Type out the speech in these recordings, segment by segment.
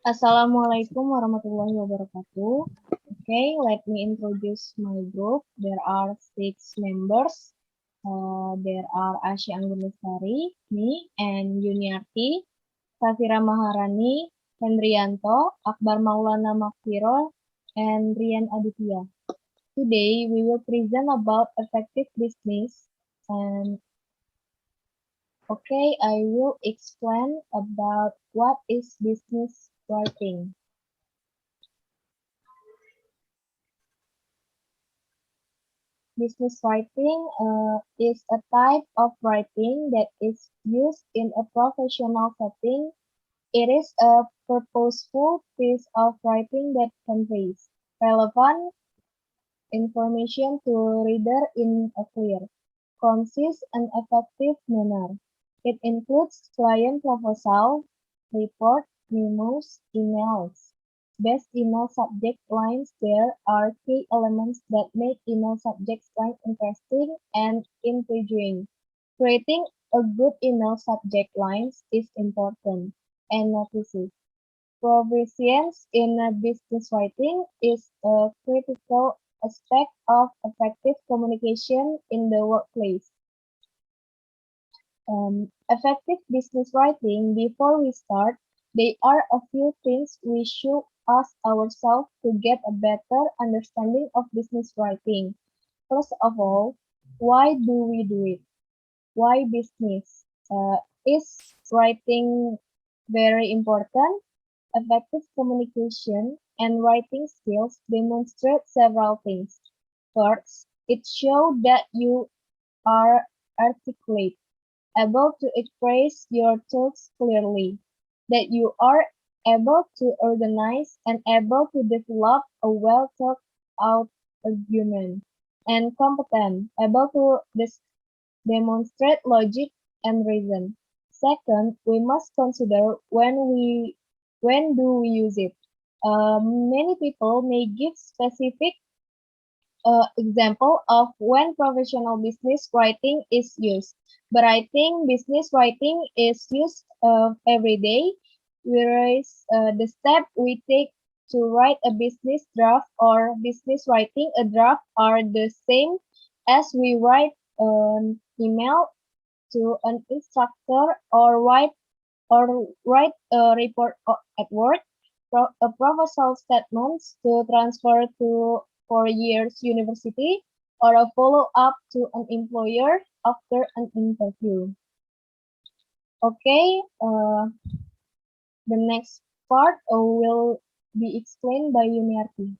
Assalamualaikum warahmatullahi wabarakatuh. Okay, let me introduce my group. There are 6 members. There are Asya, Anggun, Lestari, me, and Yuniarti, Safira Maharani, Hendry Yanto, Akbar, Maulana, Maghfiro, and Aditya. Today, we will present about effective business. And okay, I will explain about what is business writing. Business writing is a type of writing that is used in a professional setting. It is a purposeful piece of writing that conveys relevant information to reader in a clear, concise, and effective manner. It includes client proposal, report, memos, emails. Best email subject lines. There are key elements that make email subject line interesting and intriguing. Creating a good email subject lines is important and notices. Proficiency in business writing is a critical aspect of effective communication in the workplace. Effective business writing. Before we start, there are a few things we should ask ourselves to get a better understanding of business writing. First of all, why do we do it? Why business? Is writing very important? Effective communication and writing skills demonstrate several things. First, it shows that you are articulate, able to express your thoughts clearly, that you are able to organize and able to develop a well thought out argument, and competent, able to demonstrate logic and reason. Second, we must consider when do we use it. Many people may give specific example of when professional business writing is used. But I think business writing is used every day, whereas the step we take to write a business draft or business writing a draft are the same as we write an email to an instructor or write a report at work, a proposal statements to transfer to 4 years university, or a follow-up to an employer after an interview. Okay, the next part will be explained by Yuniarti.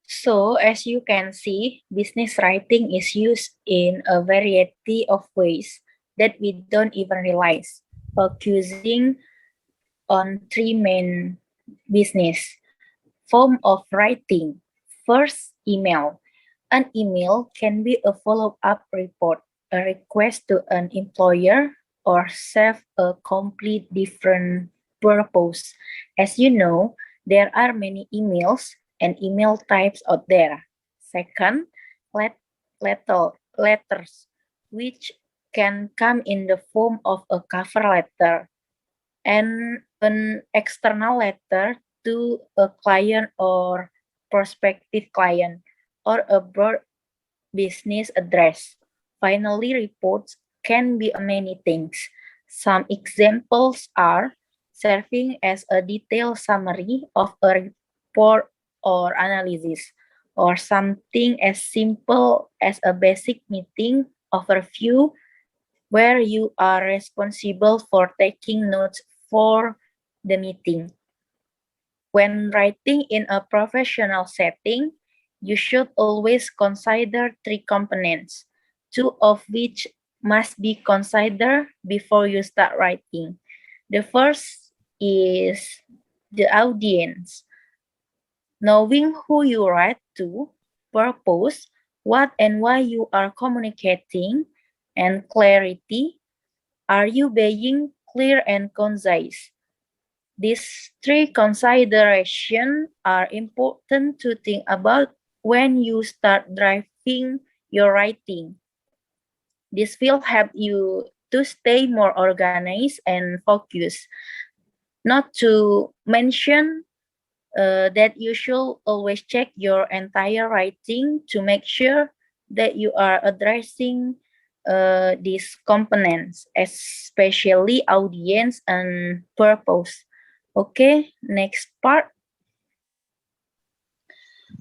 So, as you can see, business writing is used in a variety of ways that we don't even realize, focusing on 3 main business form of writing. First, email. An email can be a follow-up report, a request to an employer, or serve a complete different purpose. As you know, there are many emails and email types out there. Second, letters, which can come in the form of a cover letter and an external letter to a client or prospective client, or a broad business address. Finally, reports can be many things. Some examples are serving as a detailed summary of a report or analysis, or something as simple as a basic meeting overview where you are responsible for taking notes for the meeting. When writing in a professional setting, you should always consider 3 components, 2 of which must be considered before you start writing. The first is the audience. Knowing who you write to, purpose, what and why you are communicating, and clarity. Are you being clear and concise? These 3 considerations are important to think about when you start drafting your writing. This will help you to stay more organized and focused. Not to mention that you should always check your entire writing to make sure that you are addressing these components, especially audience and purpose. Okay, next part.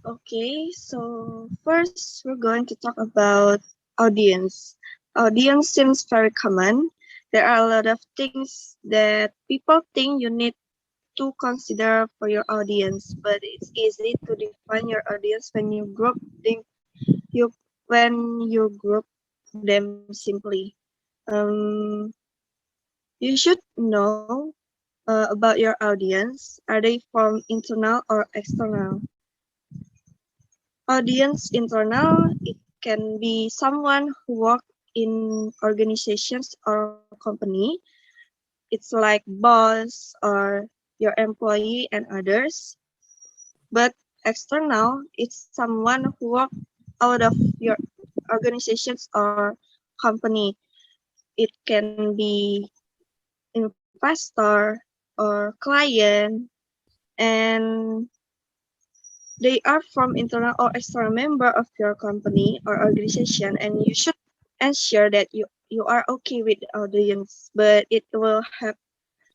Okay, so first we're going to talk about audience. Audience seems very common. There are a lot of things that people think you need to consider for your audience, but it's easy to define your audience when you group them simply. Um, you should know about your audience. Are they from internal or external? Audience internal, it can be someone who work in organizations or company. It's like boss or your employee and others. But external, it's someone who work out of your organizations or company. It can be investor or client, and they are from internal or external member of your company or organization, and you should ensure that you are okay with the audience, but it will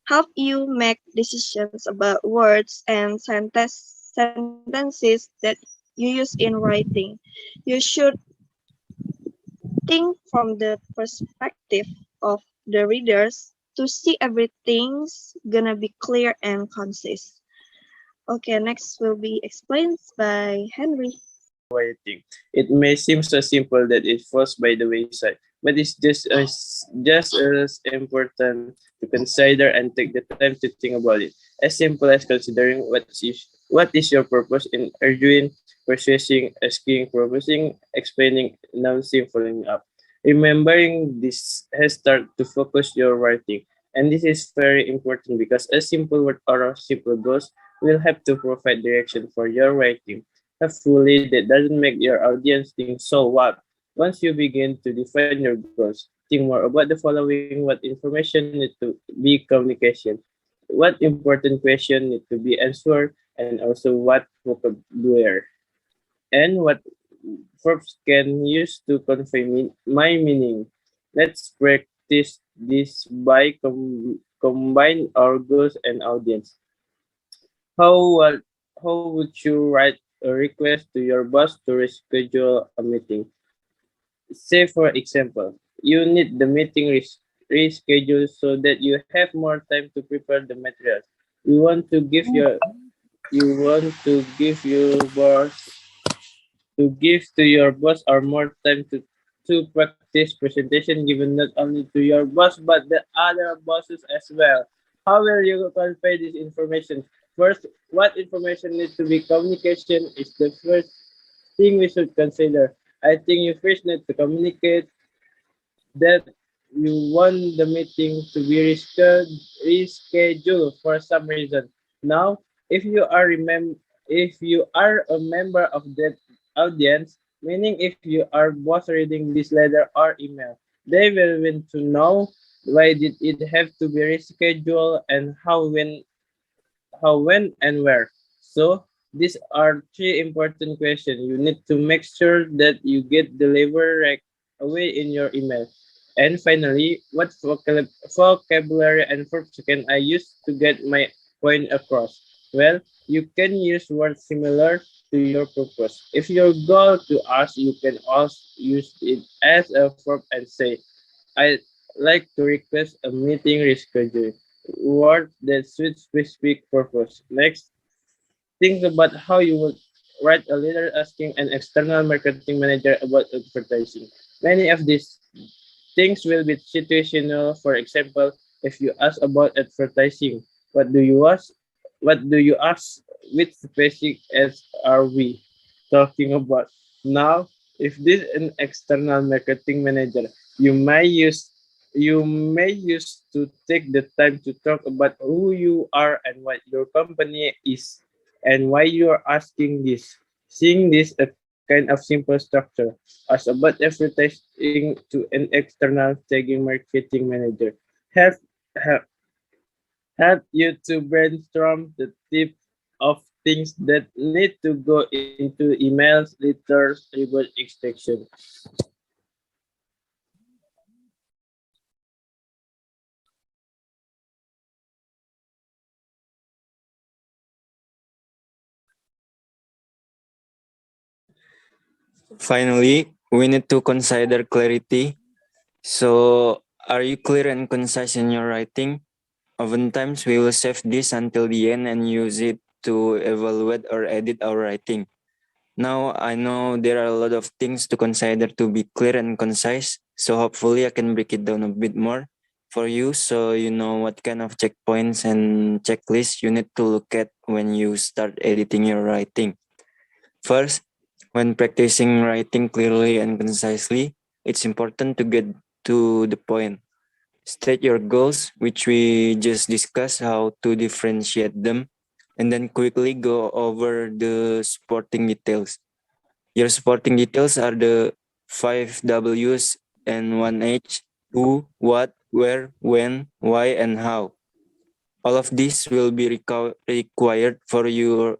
help you make decisions about words and sentences that you use in writing. You should think from the perspective of the readers to see everything's gonna be clear and concise. Okay, next will be explained by Henry. Writing. It may seem so simple that it falls by the wayside, but it's just as important to consider and take the time to think about it. As simple as considering what is your purpose in arguing, persuading, asking, proposing, explaining, announcing, following up. Remembering this has started to focus your writing, and this is very important because a simple word or a simple goals will have to provide direction for your writing. Hopefully, that doesn't make your audience think so what. Once you begin to define your goals, think more about the following: what information need to be communication, what important question need to be answered, and also what vocabulary and what verbs can use to convey my meaning. Let's practice this by combine our goals and audience. How would, how would you write a request to your boss to reschedule a meeting? Say, for example, you need the meeting rescheduled so that you have more time to prepare the materials. You want to give your you want to give to your boss or more time to practice presentation given not only to your boss but the other bosses as well. How will you convey this information? First, what information needs to be communication is the first thing we should consider. I think you first need to communicate that you want the meeting to be rescheduled for some reason. Now, if you are a member of that audience, meaning if you are both reading this letter or email, they will want to know why did it have to be rescheduled and how, when, and where. So these are three important questions. You need to make sure that you get delivered right away in your email. And finally, what vocabulary and verbs can I use to get my point across? Well, you can use words similar to your purpose. If your goal to ask, you can also use it as a verb and say, I like to request a meeting reschedule. Word that suits specific purpose. Next, think about how you would write a letter asking an external marketing manager about advertising. Many of these things will be situational. For example, if you ask about advertising, what do you ask? What do you ask? Which specific as are we talking about? Now, if this is an external marketing manager, you may use you may use to take the time to talk about who you are and what your company is and why you are asking this. Seeing this appears kind of simple structure, as about advertising to an external tagging marketing manager. Help, help, help you to brainstorm the tip of things that need to go into emails, letters, reward extraction. Finally, we need to consider clarity. So, are you clear and concise in your writing? Oftentimes, we will save this until the end and use it to evaluate or edit our writing. Now, I know there are a lot of things to consider to be clear and concise. So, hopefully, I can break it down a bit more for you so you know what kind of checkpoints and checklists you need to look at when you start editing your writing. First, when practicing writing clearly and concisely, it's important to get to the point. State your goals, which we just discussed how to differentiate them, and then quickly go over the supporting details. Your supporting details are the 5 W's and 1 H: who, what, where, when, why, and how. All of this will be required for your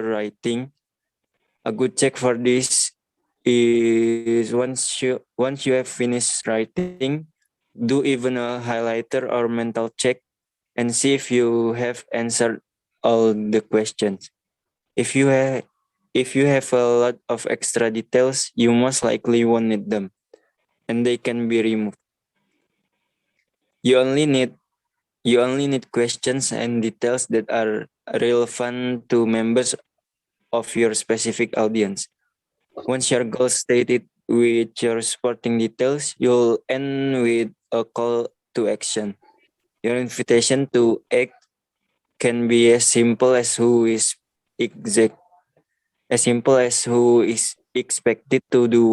writing. A good check for this is once you have finished writing, do even a highlighter or mental check and see if you have answered all the questions. If you have if you have a lot of extra details, you most likely won't need them and they can be removed. You only need questions and details that are relevant to members of your specific audience. Once your goal stated with your supporting details, you'll end with a call to action. Your invitation to act can be exact who is expected to do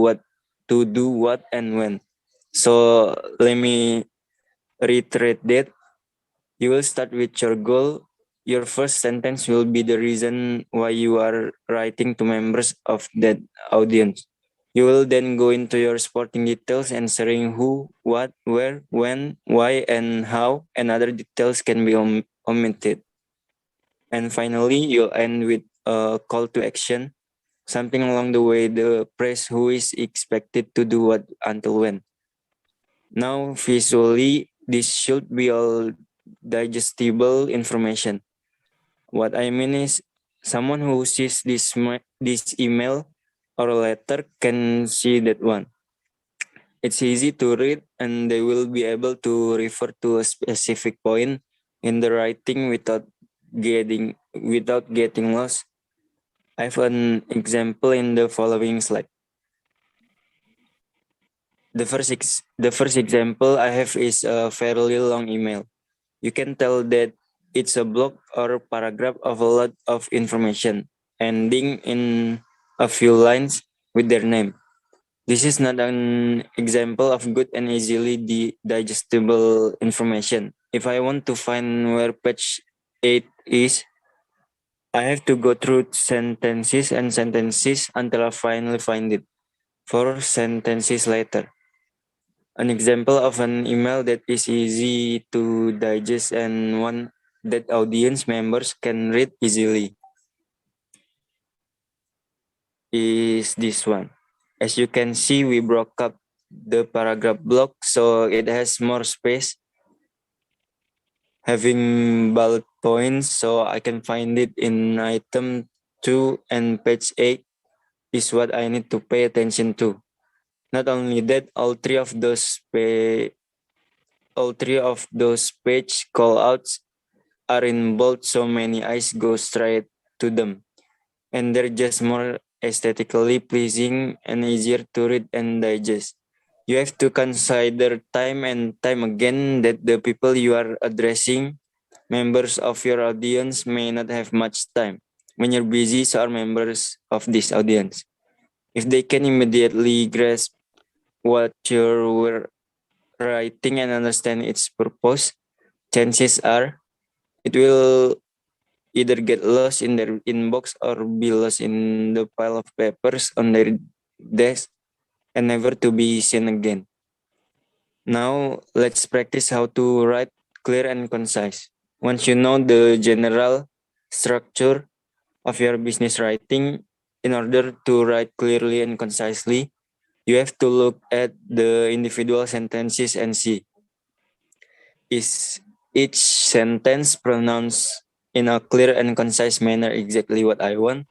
what and when. So let me reiterate that. You will start with your goal. Your first sentence will be the reason why you are writing to members of that audience. You will then go into your supporting details, answering who, what, where, when, why, and how, and other details can be omitted. And finally, you'll end with a call to action, something along the way the press who is expected to do what until when. Now, visually, this should be all digestible information. What I mean is, someone who sees this email or letter can see that one. It's easy to read and they will be able to refer to a specific point in the writing without getting lost. I have an example in the following slide. The first example I have is a fairly long email. You can tell that it's a block or a paragraph of a lot of information, ending in a few lines with their name. This is not an example of good and easily digestible information. If I want to find where page 8 is, I have to go through sentences and sentences until I finally find it. 4 sentences later. An example of an email that is easy to digest and one that audience members can read easily is this one. As you can see, we broke up the paragraph block so it has more space, having bullet points so I can find it in item 2 and page 8 is what I need to pay attention to. Not only that, all three of those page callouts are in bold so many eyes go straight to them. And they're just more aesthetically pleasing and easier to read and digest. You have to consider time and time again that the people you are addressing, members of your audience, may not have much time. When you're busy, so are members of this audience. If they can immediately grasp what you're writing and understand its purpose, chances are it will either get lost in their inbox or be lost in the pile of papers on their desk and never to be seen again. Now, let's practice how to write clear and concise. Once you know the general structure of your business writing, in order to write clearly and concisely, you have to look at the individual sentences and see, is each sentence pronounced in a clear and concise manner exactly what I want?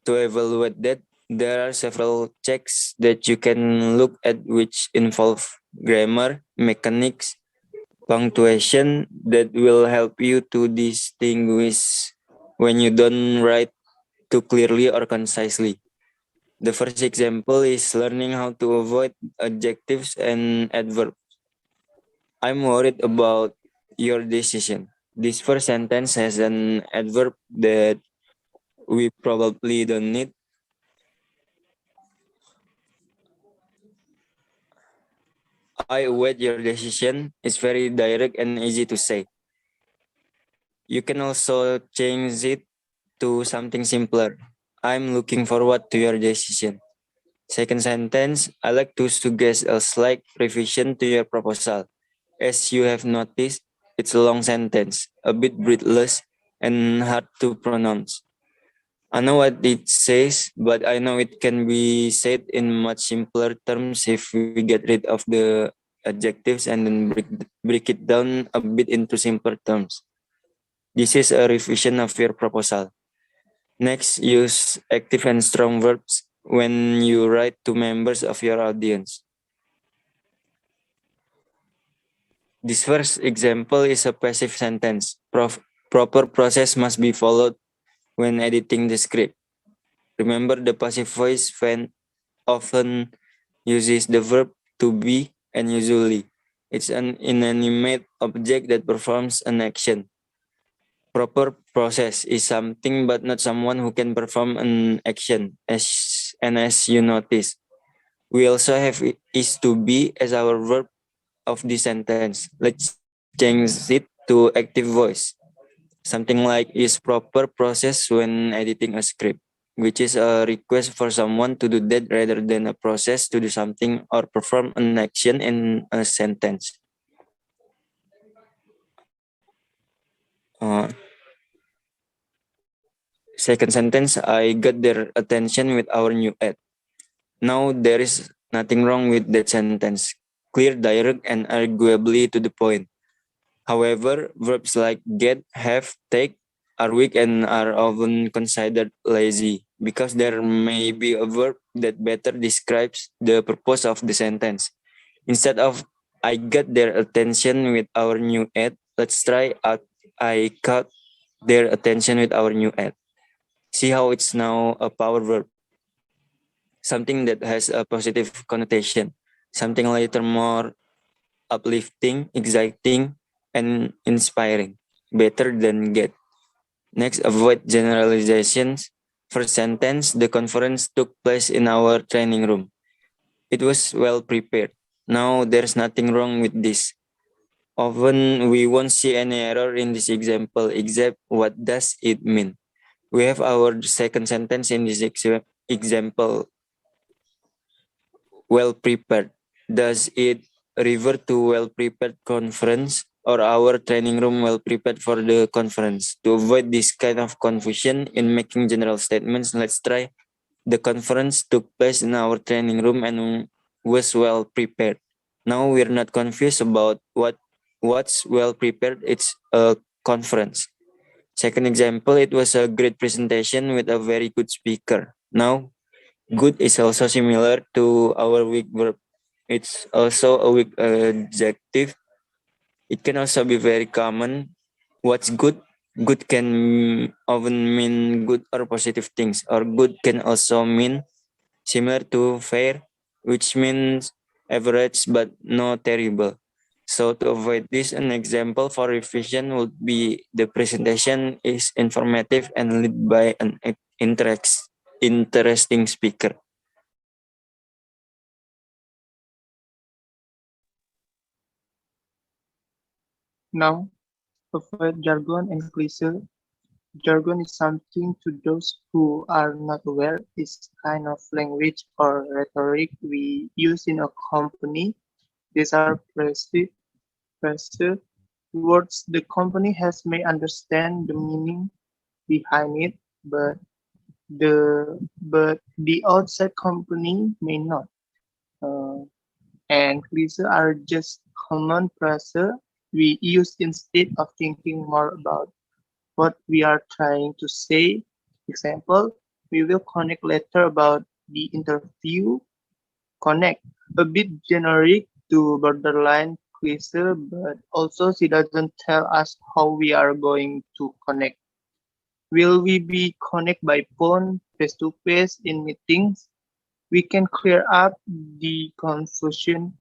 To evaluate that, there are several checks that you can look at which involve grammar, mechanics, punctuation that will help you to distinguish when you don't write too clearly or concisely. The first example is learning how to avoid adjectives and adverbs. I'm worried about your decision. This first sentence has an adverb that we probably don't need. I await your decision is very direct and easy to say. You can also change it to something simpler. I'm looking forward to your decision. Second sentence, I like to suggest a slight revision to your proposal. As you have noticed, it's a long sentence, a bit breathless, and hard to pronounce. I know what it says, but I know it can be said in much simpler terms if we get rid of the adjectives and then break it down a bit into simpler terms. This is a revision of your proposal. Next, use active and strong verbs when you write to members of your audience. This first example is a passive sentence. Proper process must be followed when editing the script. Remember, the passive voice often uses the verb to be and usually. It's an inanimate object that performs an action. Proper process is something but not someone who can perform an action. As you notice, we also have is to be as our verb of the sentence. Let's change it to active voice. Something like is proper process when editing a script, which is a request for someone to do that rather than a process to do something or perform an action in a sentence. Uh, Second sentence, I got their attention with our new ad. Now there is nothing wrong with that sentence. Clear, direct, and arguably to the point. However, verbs like get, have, take are weak and are often considered lazy because there may be a verb that better describes the purpose of the sentence. Instead of I got their attention with our new ad, let's try I caught their attention with our new ad. See how it's now a power verb, something that has a positive connotation, something later more uplifting, exciting, and inspiring, better than get. Next, avoid generalizations. First sentence, the conference took place in our training room. It was well prepared. Now, there's nothing wrong with this. Often, we won't see any error in this example except what does it mean. We have our second sentence in this example, well prepared. Does it refer to well prepared conference or our training room well prepared for the conference? To avoid this kind of confusion in making general statements, let's try the conference took place in our training room and was well prepared. Now we're not confused about what's well prepared. It's a conference. Second example, it was a great presentation with a very good speaker. Now, good is also similar to our weak verb. It's also a weak adjective. It can also be very common. What's good? Good can often mean good or positive things, or good can also mean similar to fair, which means average but not terrible. So to avoid this, an example for revision would be the presentation is informative and led by an interesting speaker. Now, avoid jargon and cliché. Jargon is something to those who are not aware is kind of language or rhetoric we use in a company. These are passive words the company has may understand the meaning behind it, but the outside company may not. Uh, and these are just common phrases we use instead of thinking more about what we are trying to say. Example, we will connect later about the interview. Connect, a bit generic to borderline cliche, but also she doesn't tell us how we are going to connect. Will we be connect by phone, face to face in meetings? We can clear up the confusion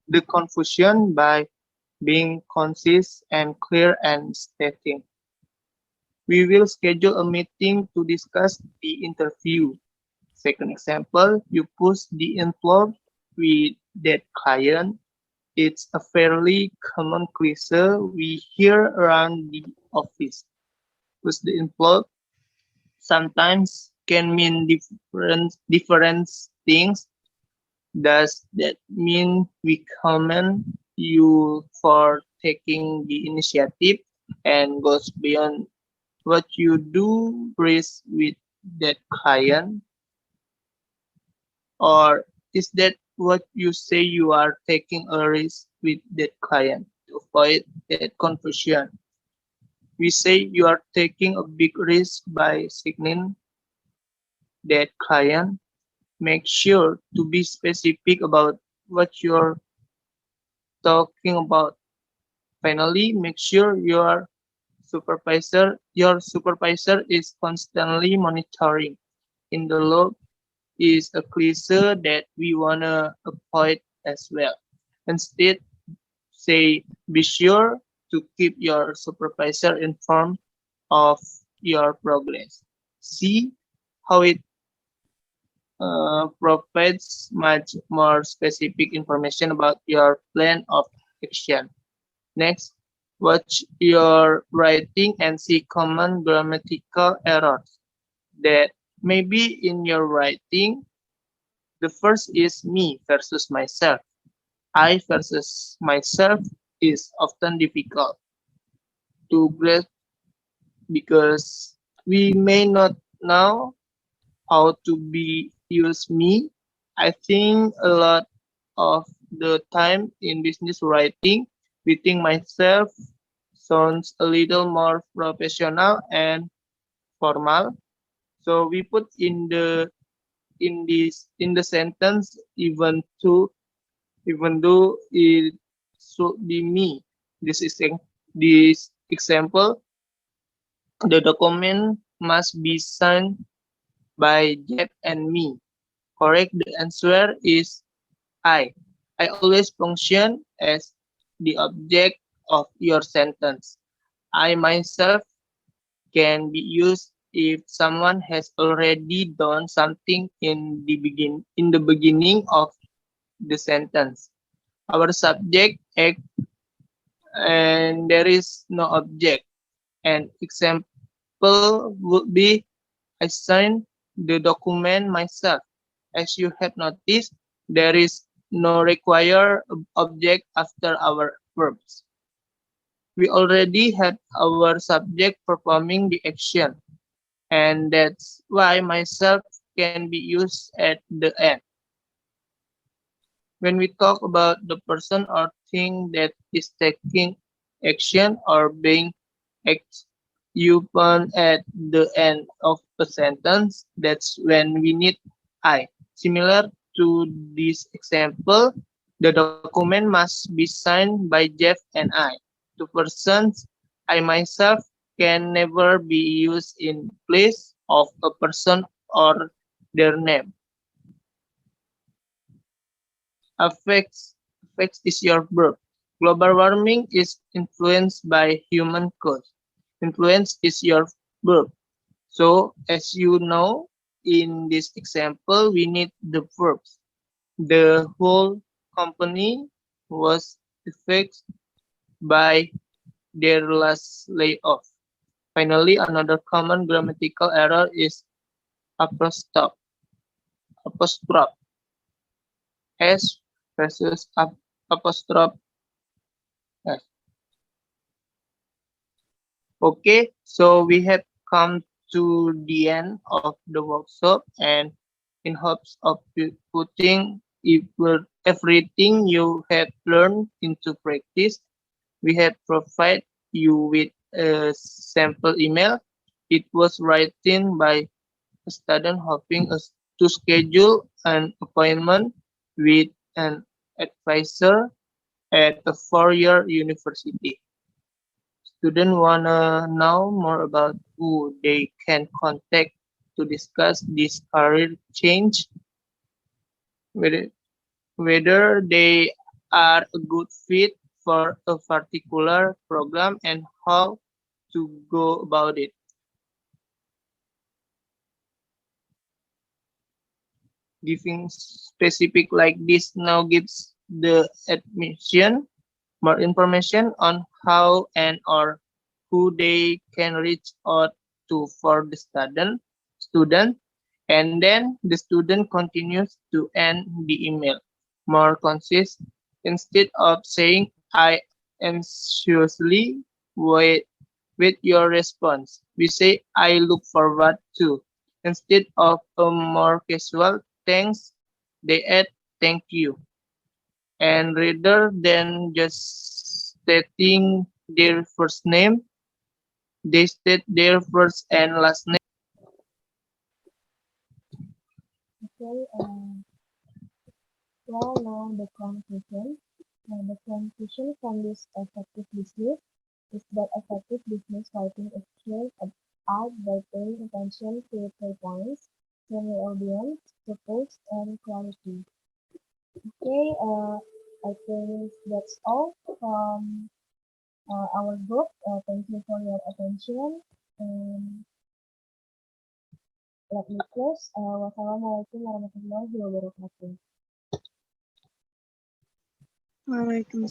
by being concise and clear and stating. We will schedule a meeting to discuss the interview. Second example, you push the envelope with that client. It's a fairly common cliche we hear around the office. Push the envelope sometimes can mean different things. Does that mean we commend you for taking the initiative and goes beyond what you do risk with that client? Or is that what you say you are taking a risk with that client? To avoid that confusion, we say you are taking a big risk by signing that client. Make sure to be specific about what you're talking about. Finally, make sure your supervisor is constantly monitoring. In the loop is a cliche that we wanna avoid as well. Instead, say be sure to keep your supervisor informed of your progress. See how it provides much more specific information about your plan of action. Next, watch your writing and see common grammatical errors that may be in your writing. The first is me versus myself. I versus myself is often difficult to grasp because we may not know how to be use me. I think a lot of the time in business writing, we think myself sounds a little more professional and formal. So we put in the sentence even though it should be me. This is this example. The document must be signed by Jeff and me. Correct. The answer is I. I always function as the object of your sentence. I myself can be used if someone has already done something in the beginning of the sentence. Our subject act and there is no object. An example would be I signed the document myself. As you have noticed, there is no required object after our verbs. We already had our subject performing the action, and that's why myself can be used at the end. When we talk about the person or thing that is taking action or being act upon at the end of a sentence, that's when we need I. Similar to this example, the document must be signed by Jeff and I. Two persons, I myself can never be used in place of a person or their name. Affects is your verb. Global warming is influenced by human cause. Influence is your verb. So as you know, in this example, we need the verbs. The whole company was affected by their last layoff. Finally, another common grammatical error is apostrophe S versus apostrophe S. Okay, so we have come to the end of the workshop, and in hopes of putting everything you have learned into practice, we have provided you with a sample email. It was written by a student hoping to schedule an appointment with an advisor at a four-year university. Students wanna know more about who they can contact to discuss this career change, whether, whether they are a good fit for a particular program, and how to go about it. Giving specific like this now gives the admission more information on how and or who they can reach out to for the student, and then the student continues to end the email more concise. Instead of saying I anxiously wait your response, we say I look forward to. Instead of a more casual thanks, they add thank you. And rather than just stating their first name, they state their first and last name. Okay, well, now the conclusion. The conclusion from this effective business is that effective business writing is carried out by paying attention to 3 points: primary audience, purpose, and quality. Okay, I think that's all from our group. Thank you for your attention. And let me close. Wassalamualaikum warahmatullahi wabarakatuh. Waalaikumsalam.